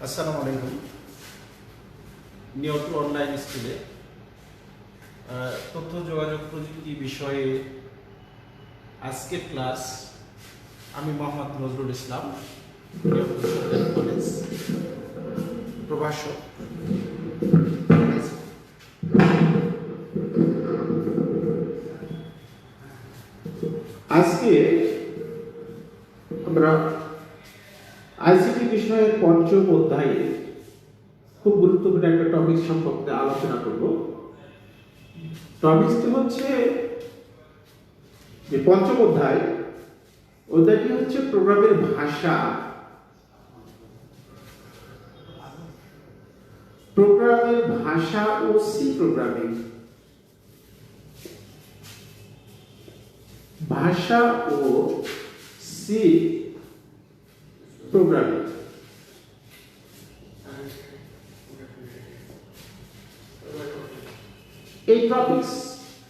আসসালামু আলাইকুম। নিয়ত অনলাইন স্কুলে তথ্য যোগাযোগ প্রযুক্তি বিষয়ে আজকের ক্লাস। আমি মোহাম্মদ নজরুল ইসলাম, কলেজ প্রভাষক। আজকে আমরা আইসিটি বিষয়ের পঞ্চম অধ্যায়ে খুব গুরুত্বপূর্ণ একটা টপিক সম্পর্কে আলোচনা করব। টপিকটি হচ্ছে যে পঞ্চম অধ্যায়টি হচ্ছে প্রোগ্রামের ভাষা। প্রোগ্রামের ভাষা ও সি প্রোগ্রামিং। ভাষা ও সি প্রোগ্রামিং। এই টপিকস,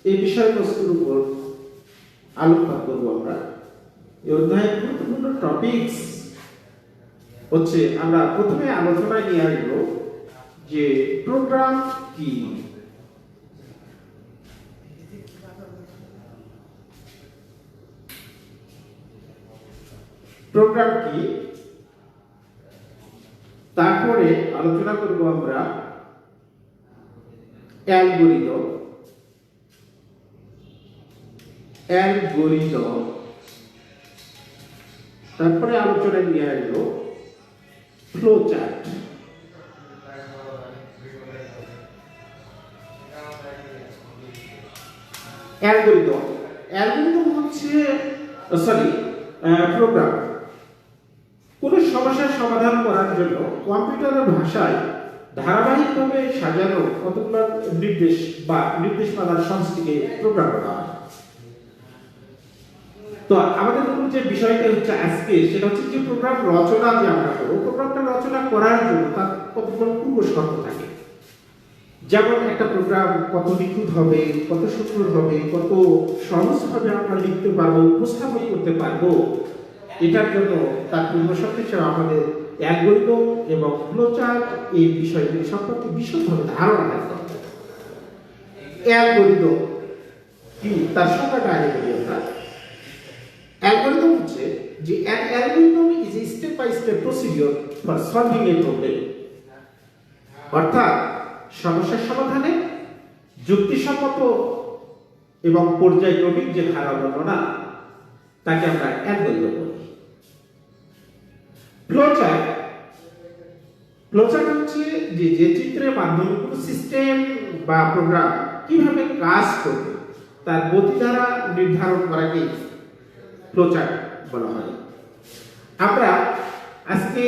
এই বিষয়বস্তুর উপর আলোকপাত করবো আমরা। এই অধ্যায়ের গুরুত্বপূর্ণ টপিকস হচ্ছে, আমরা প্রথমে আলোচনায় নিয়ে আসবো যে প্রোগ্রাম কি। প্রোগ্রাম কি, তারপরে আলোচনা করব আমরা অ্যালগরিদম, তারপরে আলোচনায় নিয়ে আসবো ফ্লো চার্ট। অ্যালগরিদম হচ্ছে প্রোগ্রাম। কোনো সমস্যার সমাধান করার জন্য কম্পিউটারের ভাষায় ধারাবাহিকভাবে সাজানো কতগুলো নির্দেশমালার সমষ্টিকে প্রোগ্রাম বলা হয়। তো আমাদের যে বিষয়টা হচ্ছে আজকে, সেটা হচ্ছে যে প্রোগ্রাম রচনা যে আমরা করবো, প্রোগ্রামটা রচনা করার জন্য তার কতগুলো পূর্ব শর্ত থাকে। যেমন একটা প্রোগ্রাম কত নিখুঁত হবে, কত সুন্দর হবে, কত সহজভাবে আমরা লিখতে পারবো, উপস্থাপন করতে পারবো, এটার জন্য তার পূর্ব শর্ত হিসেবে আমাদের অ্যালগরিদম এবং ফ্লোচার্ট এই বিষয়গুলি সম্পর্কে বিশদভাবে ধারণা থাকতে হবে। অ্যালগরিদম কি, তার সংজ্ঞাটা আগে বলি আমরা। অ্যালগরিদম হচ্ছে যে an algorithm is a step by step procedure for solving a problem। অর্থাৎ সমস্যার সমাধানে যুক্তিসম্মত এবং পর্যায়ক্রমিক যে ধারা বর্ণনা, তাকে আমরা অ্যালগরিদম বলি। ফ্লোচার্ট হচ্ছে যে চিত্রের মাধ্যমে কোনো সিস্টেম বা প্রোগ্রাম কিভাবে কাজ করবে তার গতিধারা নির্ধারণ করাকে ফ্লোচার্ট বলা হয়। আমরা আজকে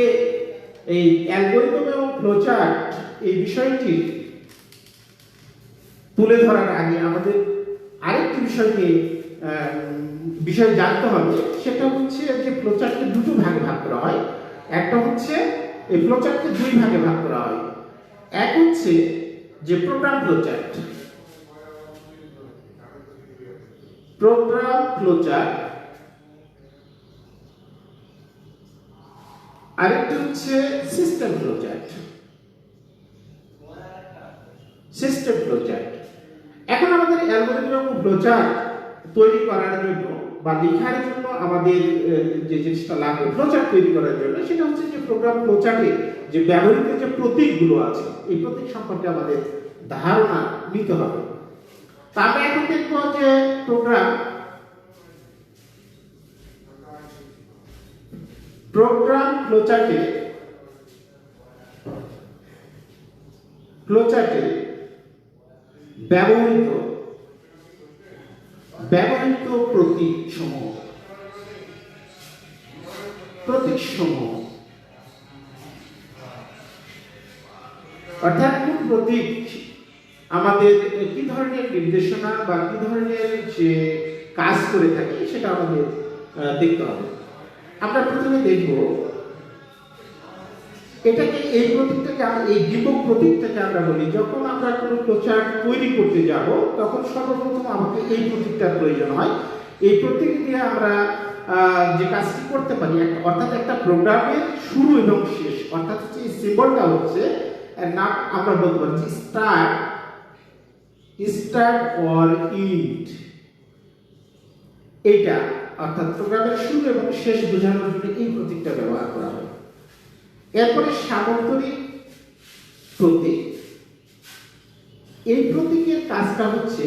এই অ্যালগরিদম এবং ফ্লোচার্ট এই বিষয়টি তুলে ধরার আগে আমাদের আরেকটি বিষয় জানতে হবে। সেটা হচ্ছে যে ফ্লোচার্টকে দুটো ভাগে ভাগ করা হয়। একটা হচ্ছে এই ফ্লোচার্টকে দুই ভাগে ভাগ করা হয়। এক হচ্ছে যে প্রোগ্রাম ফ্লোচার্ট, আরেকটি হচ্ছে সিস্টেম ফ্লোচার্ট। এখন আমাদের অ্যালগরিদম এবং ফ্লোচার্ট তৈরি করার জন্য বা লেখার জন্য আমাদের যে জিনিসটা লাগবে ফ্লোচার্ট তৈরি করার জন্য, সেটা হচ্ছে যে প্রোগ্রাম ফ্লোচার্টে যে ব্যবহৃত যে প্রতীকগুলো আছে, এই প্রতীক সম্পর্কে আমাদের ধারণা নিতে হবে। তারপরে এখন দেখব যে প্রোগ্রাম ফ্লোচার্টে ব্যবহৃত প্রতীক সমূহ। অর্থাৎ কোন প্রতীক আমাদের কি ধরনের নির্দেশনা বা কি ধরনের যে কাজ করে থাকে সেটা আমাদের দেখতে হবে। আমরা প্রথমে দেখব এটাকে, এই প্রতীকটাকে এই দ্বিপক প্রতীকটাকে আমরা বলি। যখন আমরা কোনো ফ্লোচার্ট তৈরি করতে যাব তখন সর্বপ্রথম আমাকে এই প্রতীকটার প্রয়োজন হয়। এই প্রতীক দিয়ে আমরা যে কাজটি করতে পারি, অর্থাৎ একটা প্রোগ্রামের শুরু এবং শেষ, অর্থাৎ হচ্ছে এই সিম্বলটা হচ্ছে নাম আমরা বলতে পারি স্টার্ট অর ইন্ড, এইটা অর্থাৎ প্রোগ্রামের শুরু এবং শেষ বোঝানোর জন্য এই প্রতীকটা ব্যবহার করা হয়। এরপরে সামন্তরিক প্রতীক, এই প্রতীকের কাজটা হচ্ছে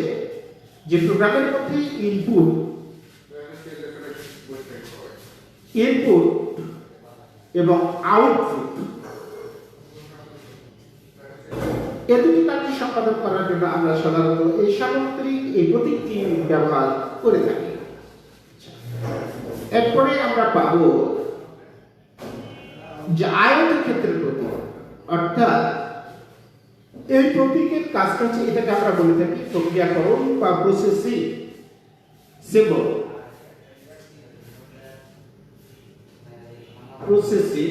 যে প্রোগ্রামের মধ্যে ইনপুট এবং আউটপুট এ দুটি কাজ সম্পাদন করার জন্য আমরা সাধারণত এই সামগ্রিক এই প্রতীকটি ব্যবহার করে থাকি। এরপরে আমরা পাবো যে আয়তক্ষেত্রের প্রতীক, অর্থাৎ এই প্রতীকের কাজটা হচ্ছে, এটাকে আমরা বলে থাকি প্রক্রিয়াকরণ বা প্রসেসিং সিম্বল। প্রসেসিং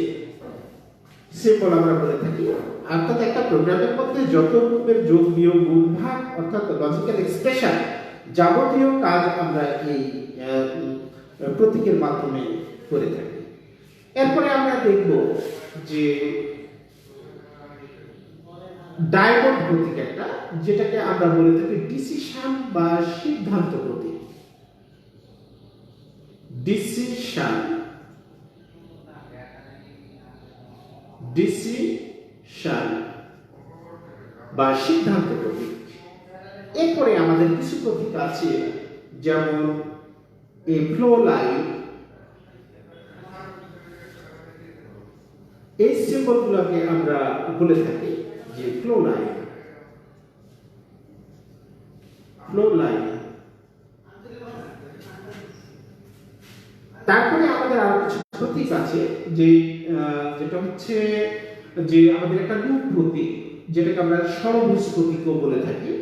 সিম্বল আমরা বলে থাকি, অর্থাৎ একটা প্রোগ্রামের মধ্যে যত রকমের যোগ বিয়োগ গুণ ভাগ অর্থাৎ লজিক্যাল এক্সপ্রেশন যাবতীয় কাজ আমরা এই প্রতীকের মাধ্যমে করে থাকি। এরপরে আমরা দেখব যে ডায়মন্ড প্রতীক একটা, যেটাকে আমরা বলে থাকি ডিসিশন বা সিদ্ধান্ত প্রতীক। ডিসিশন বা সিদ্ধান্ত প্রতীক। এরপরে আমাদের কিছু প্রতীক আছে, যেমন এই ফ্লো লাইন, এই সিম্বলগুলোকে আমরা বলে থাকি যে ফ্লো লাইন। তারপরে আমাদের আরো কিছু প্রতীক আছে, যেটা হচ্ছে যে আমাদের একটা লুপ প্রতীক, যেটাকে আমরা ষড়ভুজ প্রতীকও বলে থাকি।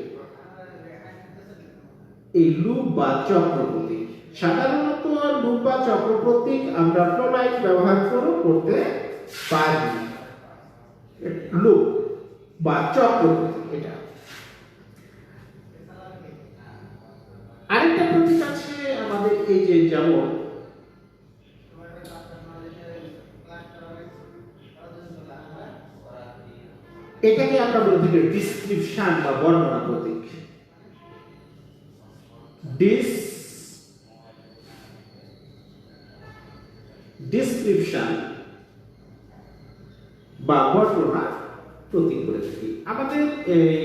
এই লুপ বা চক্র প্রতীক, সাধারণত লুপ বা চক্র প্রতীক আমরা ফ্লো লাইন ব্যবহার করতে পারি। লুপ বা চক্র প্রতীক এটা। আরেকটা প্রতীক আছে আমাদের এই যে, যেমন এটাকে আমরা বলে থাকি ডিসক্রিপশন বা বর্ণনা প্রতীক। ডিসক্রিপশন বা বর্ণনা প্রতীক বলে থাকি। আমাদের এই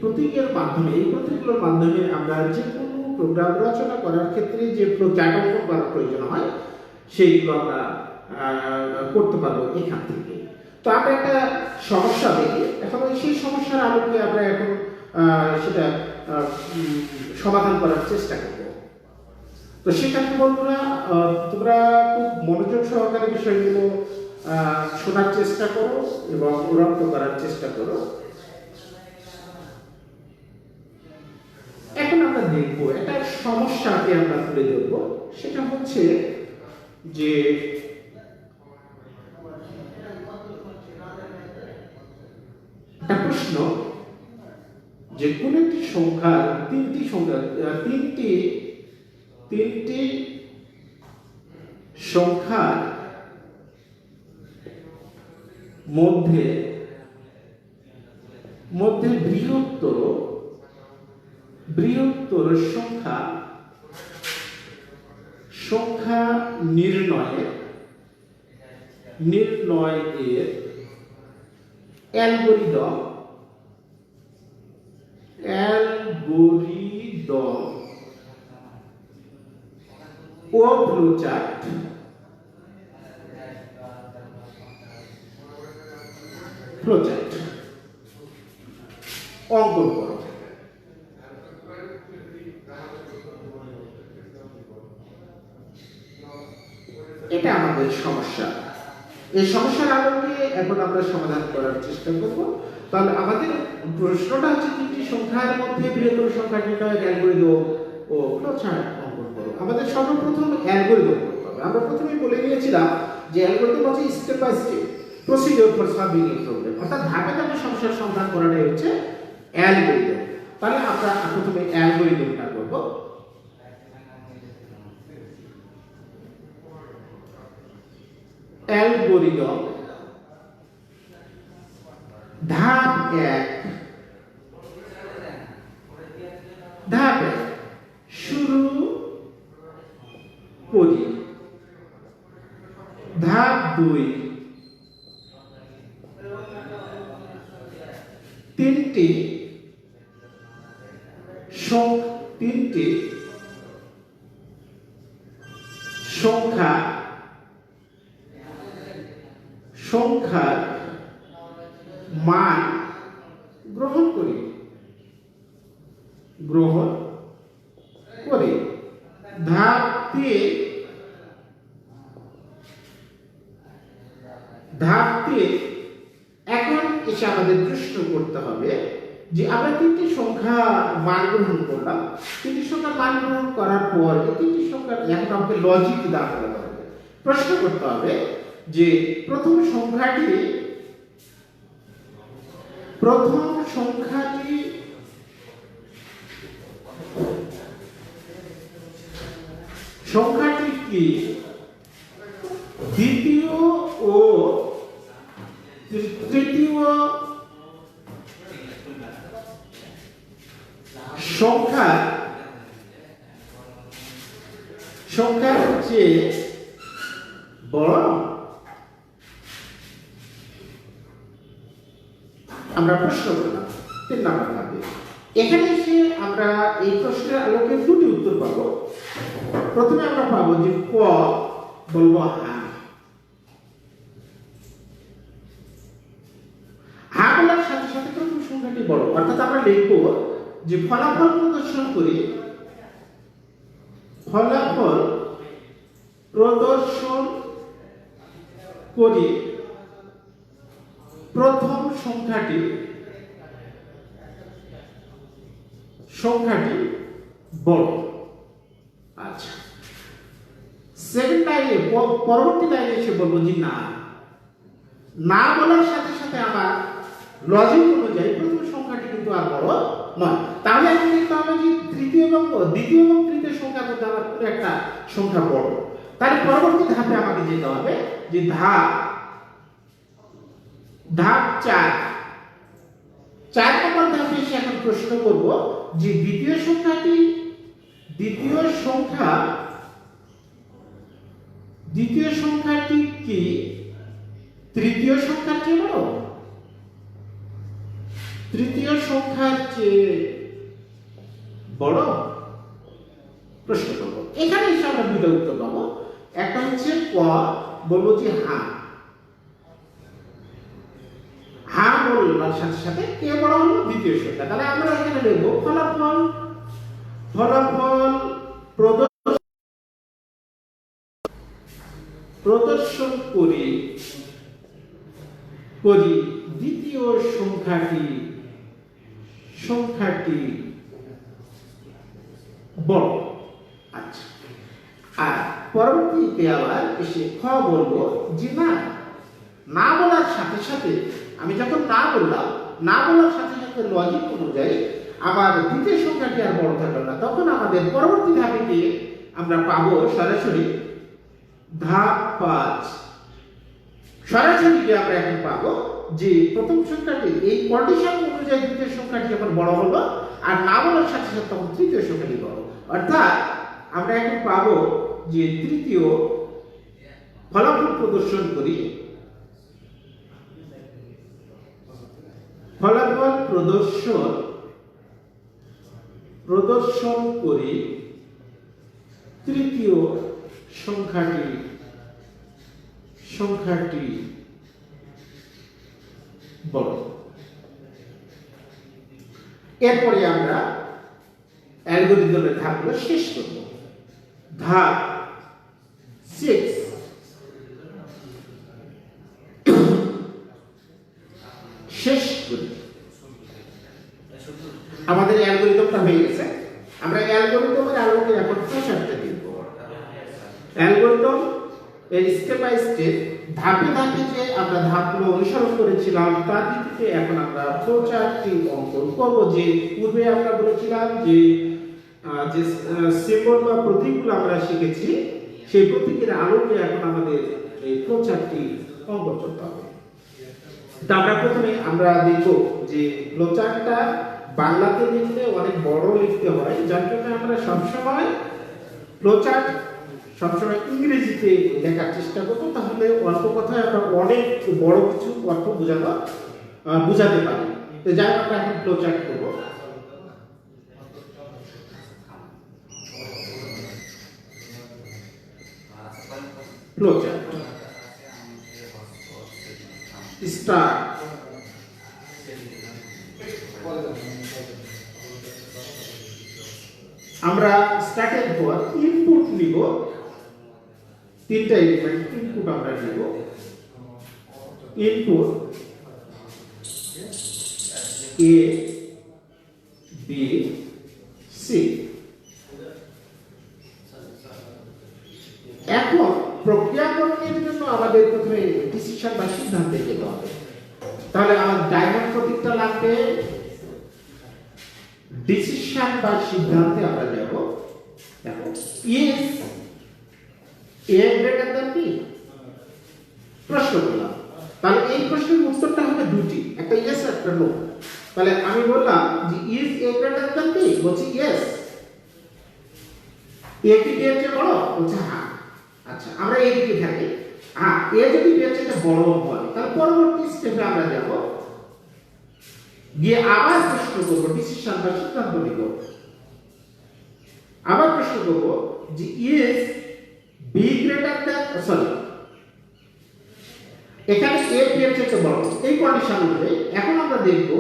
প্রতীকের মাধ্যমে, এই প্রতীকগুলোর মাধ্যমে আমরা যে কোনো প্রোগ্রাম রচনা করার ক্ষেত্রে যে প্রচারণ করার প্রয়োজন হয় সেইগুলো আমরা করতে পারবো এখান থেকে। তো আমরা একটা সমস্যা দেখি, এখন সেই সমস্যার আলোকে আমরা এখন সেটা সমাধান করার চেষ্টা করব। তো সেখানে বন্ধুরা তোমরা খুব মনোযোগ সহকারে বিষয়গুলো শোনার চেষ্টা করো এবং রপ্ত করার চেষ্টা করো। এখন আমরা দেখব একটা সমস্যাকে আমরা তুলে ধরব, সেটা হচ্ছে যে একটা প্রশ্ন যে কোন একটি সংখ্যার তিনটি সংখ্যার মধ্যে বৃহত্তর সংখ্যা নির্ণয়ের অ্যালগরিদম ও ফ্লোচার্ট অঙ্কন করো। এটা আমাদের সমস্যা। এই সমস্যার আলোকে এখন আমরা সমাধান করার চেষ্টা করব। তাহলে আমাদের প্রশ্নটা হচ্ছে তিনটি সংখ্যার মধ্যে বৃহত্তর সংখ্যা নির্ণয়ের অ্যালগরিদম ও ফ্লোচার্ট অঙ্কন করো। আমাদের সর্বপ্রথম অ্যালগরিদম করতে হবে। আমরা প্রথমেই বলে নিয়েছিলাম যে অ্যালগরিদম হচ্ছে step by step procedure for solving a problem, অর্থাৎ ধাপে ধাপে সমস্যার সমাধান করাটাই হচ্ছে অ্যালগরিদম। তাহলে আমরা প্রথমে অ্যালগরিদমটা করব। অ্যালগরিদম ধাপ 1 ধাপ 1 শুরু করি। ধাপ 2 তিনটি সংখ্যার মান গ্রহণ করি। ধাপ 3 এখন এসে আমাদের প্রশ্ন করতে হবে যে আমরা তিনটি সংখ্যা মান গ্রহণ করলাম। তিনটি সংখ্যা মান গ্রহণ করার পর এই তিনটি সংখ্যা এখন আমাকে লজিক দাঁড় করাতে হবে। প্রশ্ন করতে হবে যে প্রথম সংখ্যাটি কি দ্বিতীয় ও তৃতীয় সংখ্যার চেয়ে বড়? আমরা প্রশ্ন করলাম 3 নম্বর ধাপে। এখানে এসে আমরা এই প্রশ্নের আলোকে দুটি উত্তর পাবো। প্রথমে আমরা পাবো যে ক বলবো হ্যাঁ বলার সাথে সাথে প্রথম সংখ্যাটি বড়, অর্থাৎ আমরা লিখব যে ফলাফল প্রদর্শন করি প্রথম সংখ্যাটি বড়। আচ্ছা, সেকেন্ড লাইনে পরবর্তী লাইনে এসে বলবো যে না বলার সাথে সাথে আমার লজিক অনুযায়ী প্রথম সংখ্যাটি কিন্তু আর বড় নয়। তাহলে আমি দেখতে হবে যে দ্বিতীয় এবং তৃতীয় সংখ্যার মধ্যে আমার কোনো একটা সংখ্যা বড়। তাহলে পরবর্তী ধাপে আমাকে যেতে হবে যে ধাপ 4 নম্বর ধাপে এসে এখন প্রশ্ন করব যে দ্বিতীয় সংখ্যাটি কি তৃতীয় সংখ্যার চেয়ে বড়? তৃতীয় সংখ্যার চেয়ে বড়? প্রশ্ন করব। এখানে এসে আমরা দুটো উত্তর পাবো। একটা হচ্ছে ক বলবো যে হ্যাঁ বলার সাথে সাথে কে বড় হলো? দ্বিতীয় সংখ্যা। তাহলে আমরা এখানে লিখবো ফলাফল প্রদর্শন করি দ্বিতীয় সংখ্যাটি বড়। আচ্ছা, আর পরবর্তীতে আবার এসে খ বলবো যে না বলার সাথে সাথে আমি যখন না বলার সাথে সাথে লজিক অনুযায়ী আবার দ্বিতীয় সংখ্যাটি আর বড় থাকলো না, তখন আমাদের পরবর্তী ধাপে গিয়ে আমরা পাবো সরাসরি ধাপ 5। সরাসরি গিয়ে আমরা এখন পাবো যে প্রথম সংখ্যাটি এই কন্ডিশন অনুযায়ী দ্বিতীয় সংখ্যাটি যখন বড় হলো আর না বলার সাথে সাথে তখন তৃতীয় সংখ্যাটি বড়। অর্থাৎ আমরা এখন পাবো যে তৃতীয় ফলাফল প্রদর্শন করি তৃতীয় সংখ্যাটি বড়। এরপরে আমরা অ্যালগরিদমের ধাপগুলো শেষ করব। ধাপ 6 শেষ করি। আমাদের অ্যালগরিদমটা হয়ে গেছে। আমরা অ্যালগরিদমের আলোকে এখন প্রসারটা দিব। অ্যালগরিদম এর স্টেপ বাই স্টেপ ধাপে ধাপে যে আমরা ধাপগুলো অনুসরণ করেছিলাম তার ভিত্তিতে এখন আমরা ফ্লোচার্টটি অঙ্কন করব। যে পূর্বে আমরা বলেছিলাম যে সিম্বল বা প্রতীকগুলো আমরা শিখেছি, সেই প্রতীকের আলোকে এখন আমাদের এই ফ্লোচার্টটি অঙ্কন করতে হবে। তা আমরা প্রথমে আমরা দেখব যে ফ্লোচার্টটা বাংলাতে লিখলে অনেক বড় লিখতে হয়, যার জন্য আমরা সবসময় ফ্লোচার্ট সবসময় ইংরেজিতে লেখার চেষ্টা করব, তাহলে অল্প কথায় আমরা অনেক বড় কিছু অর্থ বোঝাতে পারি। তো যাই হোক, আমরা এখন ফ্লোচার্ট করব। Flowchart start. আমরা স্টার্টের পর ইনপুট নিব, তিনটা এলিমেন্ট ইনপুট আমরা নিব। Input A B C. এখন প্রক্রিয়াকরণের জন্য আমাদের প্রথমে ডিসিশন বা সিদ্ধান্তে যেতে হবে। তাহলে আমার ডায়মন্ড প্রতীকটা লাগবে, ডিসিশন বা সিদ্ধান্তে আমরা যাব। দেখো, is A greater than B প্রশ্ন করলাম, তাহলে এই প্রশ্নের উত্তরটা হবে দুটি, একটা ইয়েস একটা নো। তাহলে আমি বললাম যে is A greater than B, বলছি ইয়েস। এ কি বি এর চেয়ে বড়, বলছে হ্যাঁ। আচ্ছা, আমরা এই দিকে থাকি, হ্যাঁ এ যদি বি এর চেয়ে বড় হয় তাহলে পরবর্তী স্টেপে আমরা যাব, গিয়ে আবার প্রশ্ন করব, ডিসিশন বা সিদ্ধান্ত নিব। আবার প্রশ্ন করব যে is B greater than, sorry এখানে এ বি এর চেয়ে বড়, এই কন্ডিশন অনুযায়ী এখন আমরা দেখব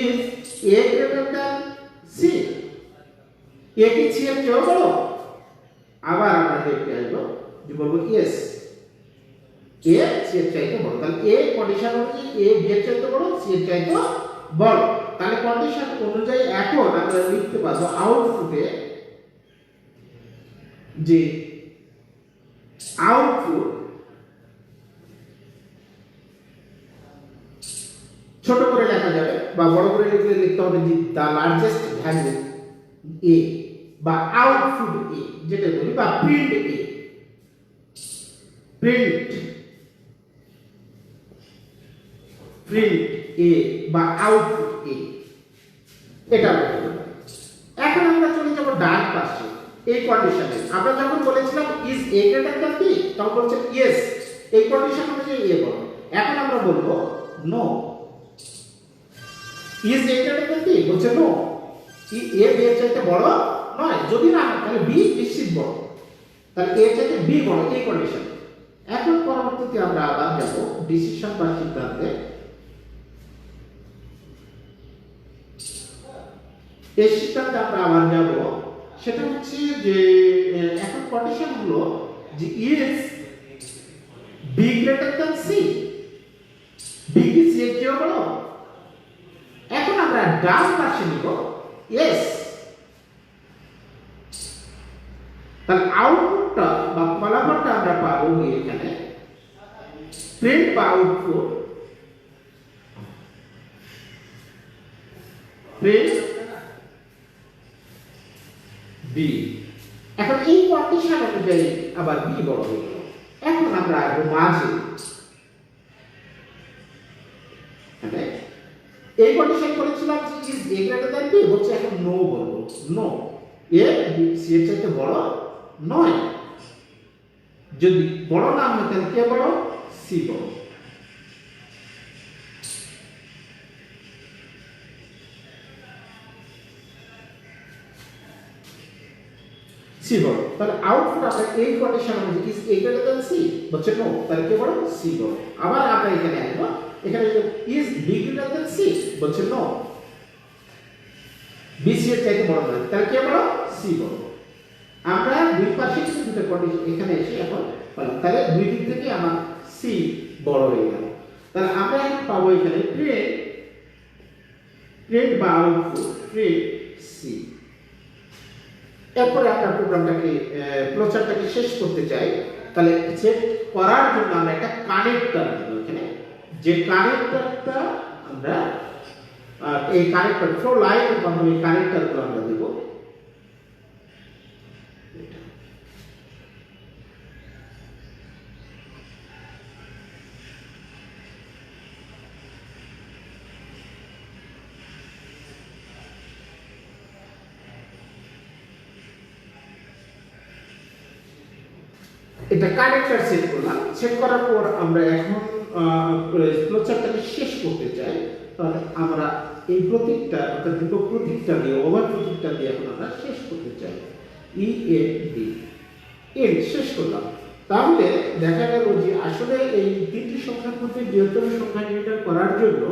is A greater than C, A কি সি এর চেয়ে বড়। আবার আমরা দেখতে আসবো যে বলবো ইয়েস এ সি এর চাইতে বড়। তাহলে এ কন্ডিশন অনুযায়ী এ বি এর চাইতে বড়, সি এর চাইতে বড়। তাহলে কন্ডিশন অনুযায়ী এখন আমরা লিখতে পারবো আউটপুটে যে আউটপুট ছোট করে লেখা যাবে বা বড় করে লিখলে লিখতে হবে যে দা লার্জেস্ট ভ্যালু এ বা আউটপুট এ যেটা বলি, বা প্রিন্ট এ, প্রিন্ট এ বা আউটপুট এ, এটা বলতে হবে। এখন আমরা চলে যাব ডান পাশে এই কন্ডিশনে। আমরা যখন বলেছিলাম is A greater than B, তখন বলছে ইয়েস, এই কন্ডিশন অনুযায়ী এ বড়। এখন আমরা বলবো no, is A greater than B, বলছে নো, এ বি এর চাইতে বড় নয়। যদি না হয় তাহলে বি নিশ্চিত বড়, তাহলে এ চাইতে বি বড়, এই কন্ডিশন। এখন পরবর্তীতে আমরা আবার যাব ডিসিশন বা সিদ্ধান্তে। এই সিদ্ধান্তে আমরা আবার যাব, সেটা হচ্ছে যে এখন কন্ডিশন হলো যে is B greater than C, B কি সি এর চেয়ে বড়। এখন আমরা ডান পাশে নিব ইয়েস, তাহলে আউটপুটটা বা ফলাফলটা আমরা পাবো এখানে প্রিন্ট বা আউটপুট প্রিন্ট বি। এখন এই কন্ডিশন অনুযায়ী আবার বি বড় হয়ে গেল। এখন আমরা আসবো মাঝে, এই কন্ডিশন করেছিলাম যে is A greater than B, হচ্ছে এখন নো বলবো, নো এ সি এর চাইতে বড় নয়। যদি বড় না হয় তাহলে কে বড়, সি বড়। সি বড়, তাহলে আউটপুট আমরা এই কন্ডিশন অনুযায়ী is A greater than C, বলছে নো, তাহলে কে বড়, সি বড়। আবার আমরা এখানে আসবো, এখানে is B greater than C, বলছে নো, বি সি এর চাইতে বড় নয়, তাহলে কে বড়, সি বড়। আমরা দুই পাশে কিছু দুটো কন্ডিশন এখানে এসে এখন বললাম, তাহলে দুই দিক থেকে আমার সি বড় হয়ে গেল। তাহলে আমরা এখন পাবো এখানে প্রিন্ট বা আউটপুট প্রিন্ট সি। এরপরে আমরা প্রোগ্রামটাকে ফ্লোচার্টটাকে শেষ করতে চাই, তাহলে সেট করার জন্য আমরা একটা কানেক্টর দেব এখানে, যে কানেক্টরটা আমরা এই কানেক্টর ফ্লো লাইনের মাধ্যমে কানেক্টরগুলো আমরা দেব। এটা কানেক্টর সেট করলাম। সেট করার পর আমরা এখন ফ্লোচার্টটাকে শেষ করতে চাই। তাহলে আমরা এই প্রতীকটা অর্থাৎ ধ্রুবক প্রতীকটা দিয়ে ওভার প্রতীকটা দিয়ে এখন আমরা শেষ করতে চাই। ই এ ডি এন্ড শেষ করলাম। তাহলে দেখা গেল যে আসলে এই তিনটি সংখ্যার মধ্যে বৃহত্তম সংখ্যা নির্ণয় করার জন্য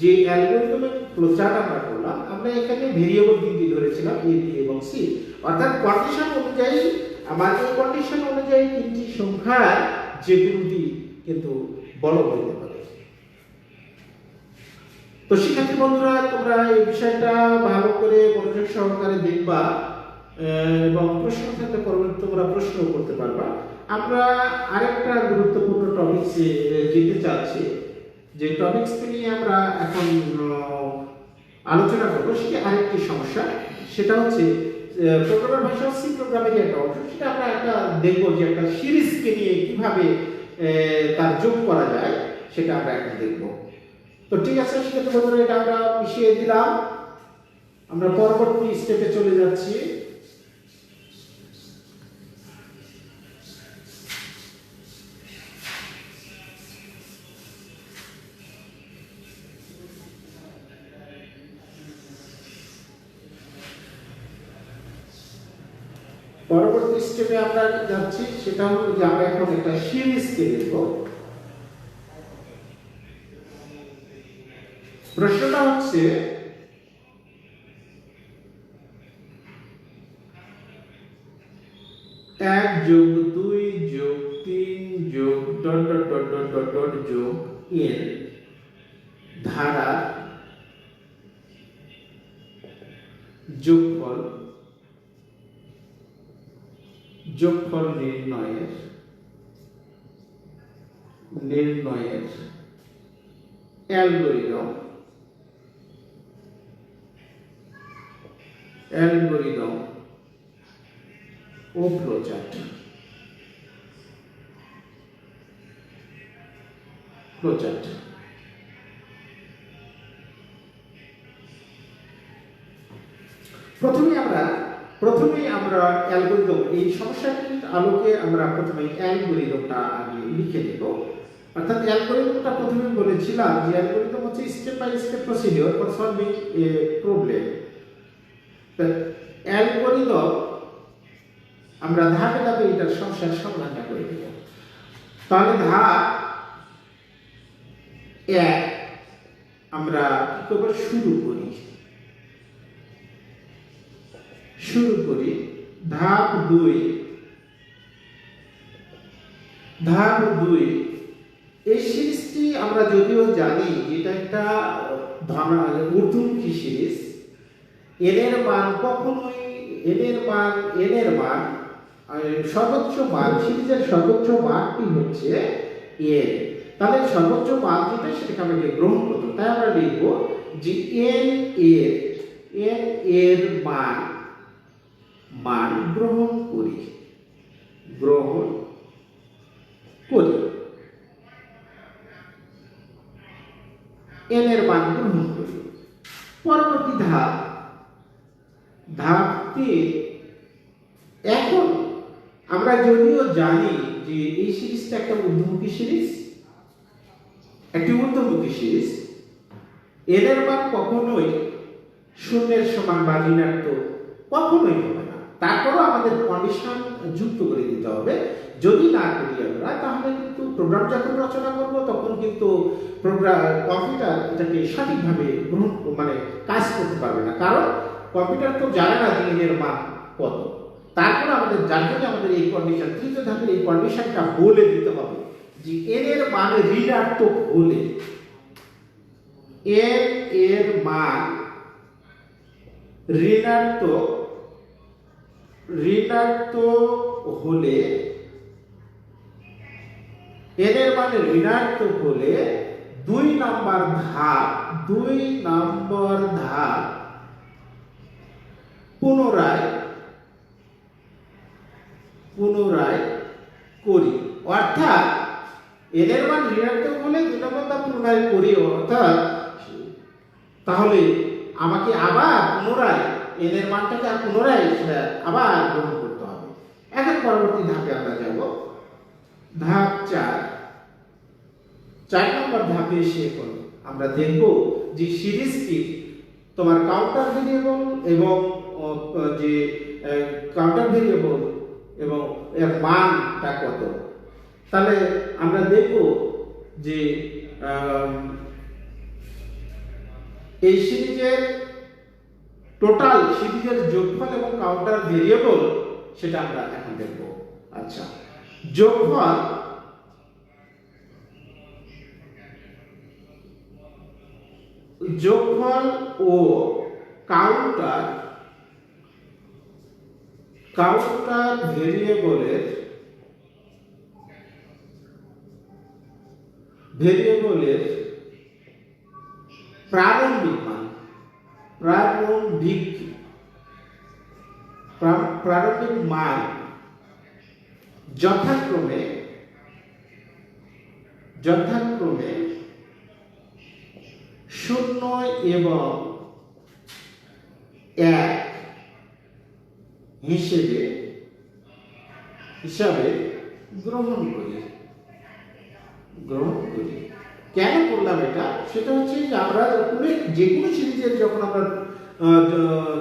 যে অ্যালগরিদমের ফ্লোচার্ট আমরা করলাম, আমরা এখানে ভেরিয়েবল তিনটি ধরেছিলাম এ বি এবং সি, অর্থাৎ কন্ডিশন অনুযায়ী আমাদের কন্ডিশন অনুযায়ী তিনটি সংখ্যার যে কোনটি কিন্তু বড় হতে পারে। তো শিক্ষার্থী বন্ধুরা, তোমরা এই বিষয়টা ভালো করে মনোযোগ সহকারে দেখবা এবং প্রশ্ন থাকলে পরবর্তী তোমরা প্রশ্ন করতে পারবা। আমরা আরেকটা গুরুত্বপূর্ণ টপিকসে যেতে চাচ্ছি, যে টপিকসকে নিয়ে আমরা এখন আলোচনা করব সেটা আরেকটি সমস্যা। সেটা হচ্ছে প্রোগ্রামের ভাষা সি প্রোগ্রামের একটা অংশ, সেটা আমরা একটা দেখব যে একটা সিরিজকে নিয়ে কিভাবে তার যোগ করা যায়, সেটা আমরা এখন দেখব। তো ঠিক আছে শিক্ষার্থী বন্ধুরা, এটা আমরা মিশিয়ে দিলাম। আমরা পরবর্তী স্টেপে চলে যাচ্ছি। পরবর্তী স্টেপে আমরা যাচ্ছি, সেটা হলো যে আমরা এখন একটা সিরিজকে দেখব। প্রশ্নটা হচ্ছে এক যোগ দুই যোগ তিন যোগ dot dot dot dot dot dot যোগ এন ধারা যোগফল নির্ণয়ের অ্যালগরিদম ও ফ্লোচার্ট। প্রথমেই আমরা অ্যালগরিদম, এই সমস্যাটির আলোকে আমরা প্রথমে অ্যালগরিদমটা আগে লিখে দেব। অর্থাৎ অ্যালগরিদমটা প্রথমে বলেছিলাম যে অ্যালগরিদম হচ্ছে step by step procedure for solving a problem. Algorithm আমরা ধাপে ধাপে এটার সমস্যার সমাধানটা করে দেব। তাহলে ধাপ এক আমরা কি করব, শুরু করি। ধাপ দুই এই সিরিজটি আমরা যদিও জানি এটা একটা ঊর্ধ্বমুখী সিরিজ। এন এর মান সর্বোচ্চ মান, সিরিজের সর্বোচ্চ মানটি হচ্ছে এন। তাহলে সর্বোচ্চ মান যেটা সেটাকে আমাকে গ্রহণ করতে, তাই আমরা লিখব যে এন এর মান গ্রহণ করি। এন এর মান গ্রহণ করি। পরবর্তী ধাপ 3। এখন আমরা যদিও জানি যে এই সিরিজটা একটা ঊর্ধ্বমুখী সিরিজ, এন এর মান কখনোই শূন্যের সমান বা ঋণাত্মক কখনোই হবে না। তারপরও আমাদের কন্ডিশন যুক্ত করে দিতে হবে। যদি না করি আমরা, তাহলে কিন্তু প্রোগ্রাম যখন রচনা করব তখন কিন্তু কম্পিউটার এটাকে সঠিকভাবে কাজ করতে পারবে না। কারণ কম্পিউটার তো জানে না যে এন এর মান কত। তারপর আমাদের আমাদের এই কন্ডিশন, তৃতীয় ধাপের এই কন্ডিশনটা বলে দিতে হবে যে এন এর মান ঋণাত্মক হলে, এন এর মান ঋণাত্মক হলে, এন এর মান ঋণাত্মক হলে 2 নম্বর ধাপ পুনরায় করি। অর্থাৎ এন এর মান ঋণাত্মক হলে 2 নম্বর ধাপ পুনরায় করি। অর্থাৎ তাহলে আমাকে আবার পুনরায় এন এর মানটাকে পুনরায় আবার গ্রহণ করতে হবে। এখন পরবর্তী ধাপে আমরা যাব। ধাপ 4 নম্বর ধাপে এসে এখন আমরা দেখব যে সিরিজটি তোমার কাউন্টার ভেরিয়েবল এবং যে কাউন্টার ভেরিয়েবল এবং এর মানটা কত। তাহলে আমরা দেখব যে এই সিরিজের টোটাল সিরিজের যোগফল এবং কাউন্টার ভেরিয়েবল সেটা আমরা এখন দেখব। আচ্ছা, যোগফল ও কাউন্টার ভেরিয়েবলের প্রারম্ভিক মান যথাক্রমে 0 এবং 1 হিসাবে গ্রহণ করি। কেন করলাম এটা? সেটা হচ্ছে যে আমরা যে কোনো সিরিজের যখন আমরা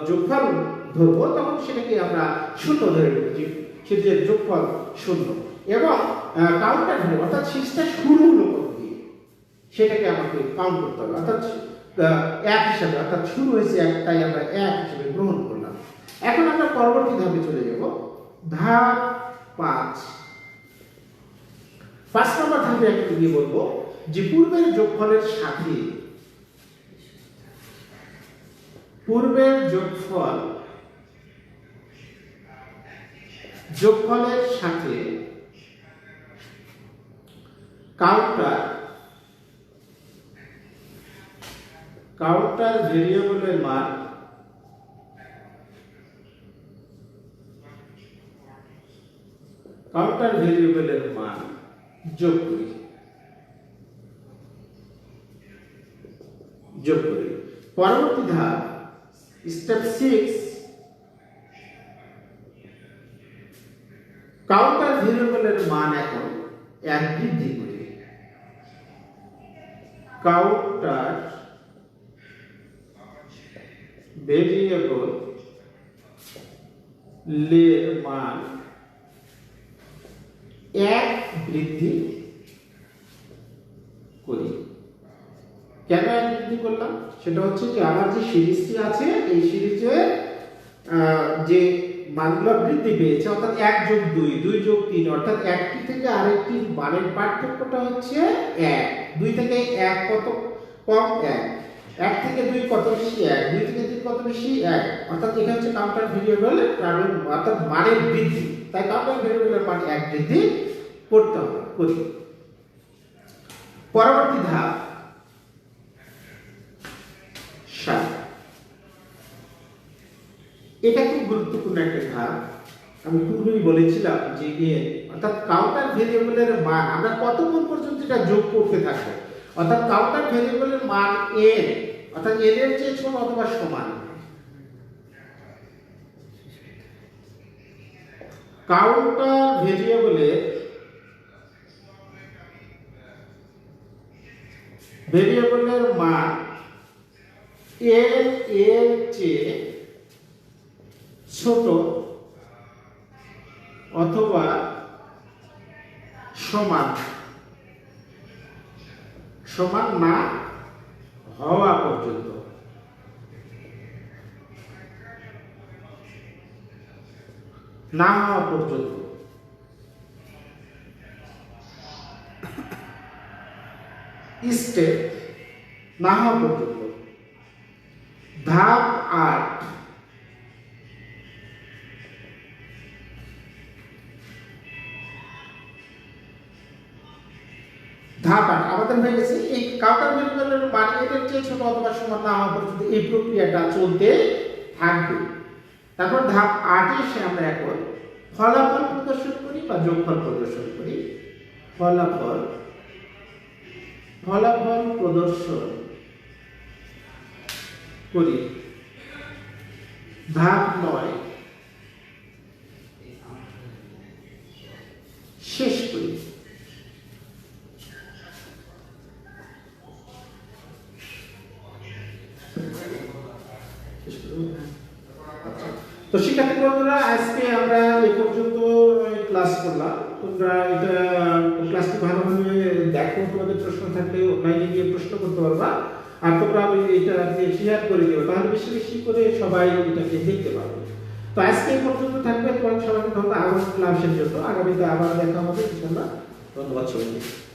যোগফল ধরবো তখন সেটাকে আমরা 0 ধরে নেব, সিরিজের যোগফল 0 এবং কাউন্টার ভেরিয়েবল অর্থাৎ সিরিজটা শুরু হলো কত দিয়ে সেটাকে আমাকে কাউন্ট করতে হবে, অর্থাৎ 1 হিসাবে, অর্থাৎ শুরু হয়েছে 1, তাই আমরা 1 হিসাবে গ্রহণ করলাম। এখন আমরা পরবর্তী ধাপে চলে যাব, ধাপ 5 নম্বর ধাপে একটু দিয়ে বলবো যে পূর্বের যোগফলের সাথে কাউন্টার ভেরিয়েবলের মান যোগ করি। পরবর্তী ধাপ, স্টেপ 6, কাউন্টার ভেরিয়েবলের মান এখন 1 বৃদ্ধি করি। কাউন্টার ভেরিয়েবলের মান 1 বৃদ্ধি করি। কেন 1 বৃদ্ধি করলাম? সেটা হচ্ছে যে আমার যে সিরিজটি আছে এই সিরিজে যে মানগুলো বৃদ্ধি পেয়েছে, অর্থাৎ 1 যোগ 2, 2 যোগ 3, অর্থাৎ একটি থেকে আরেকটি মানের পার্থক্যটা হচ্ছে 1। 2 থেকে 1 কত কম? 1। 1 থেকে 2 কত বেশি? 1। 2 থেকে 3 কত বেশি? 1। অর্থাৎ এখানে হচ্ছে কাউন্টার ভেরিয়েবল অর্থাৎ মানের বৃদ্ধি, তাই কাউন্টার ভেরিয়েবলের মান 1 বৃদ্ধি করতে হবে। পরবর্তী ধাপ 7, এটা খুব গুরুত্বপূর্ণ একটা ধাপ। আমি পূর্বেই বলেছিলাম যে অর্থাৎ কাউন্টার ভেরিয়েবলের মান আমরা কতক্ষণ পর্যন্ত এটা যোগ করতে থাকবো, অর্থাৎ কাউন্টার ভেরিয়েবলের মান n, অর্থাৎ n এর চেয়ে ছোট অথবা সমান। কাউন্টার ভেরিয়েবলের মান n এর চেয়ে ছোট অথবা সমান না হওয়া পর্যন্ত। স্টেপ না হওয়া পর্যন্ত। ধাপ 8, আমাদের হয়ে গেছে এই কাউন্টার ভেরিয়েবলের মান এর চেয়ে ছোট অথবা সমান না হওয়া পর্যন্ত এই প্রক্রিয়াটা চলতে থাকবে। তারপর ধাপ 8 এ এসে আমরা এখন ফলাফল প্রদর্শন করি বা যোগফল প্রদর্শন করি। ফলাফল প্রদর্শন করি। ধাপ 9 শেষ করি। আচ্ছা। তো শিক্ষার্থী বন্ধুরা, আজকে আমরা এ পর্যন্ত ক্লাস করলাম। তোমরা এটা ক্লাসটি ভালোভাবে দেখো, তোমাদের প্রশ্ন থাকলে অনলাইনে গিয়ে প্রশ্ন করতে পারবা, আর তোমরা এটা শেয়ার করে দিও, তাহলে বেশি বেশি করে সবাই এটাকে দেখতে পারবে। তো আজকে এই পর্যন্ত থাকবে। তোমাদের সবাইকে ধন্যবাদ আগামী ক্লাসের জন্য। আগামীতে আবার দেখা হবে ইনশাআল্লাহ। ধন্যবাদ সবাইকে।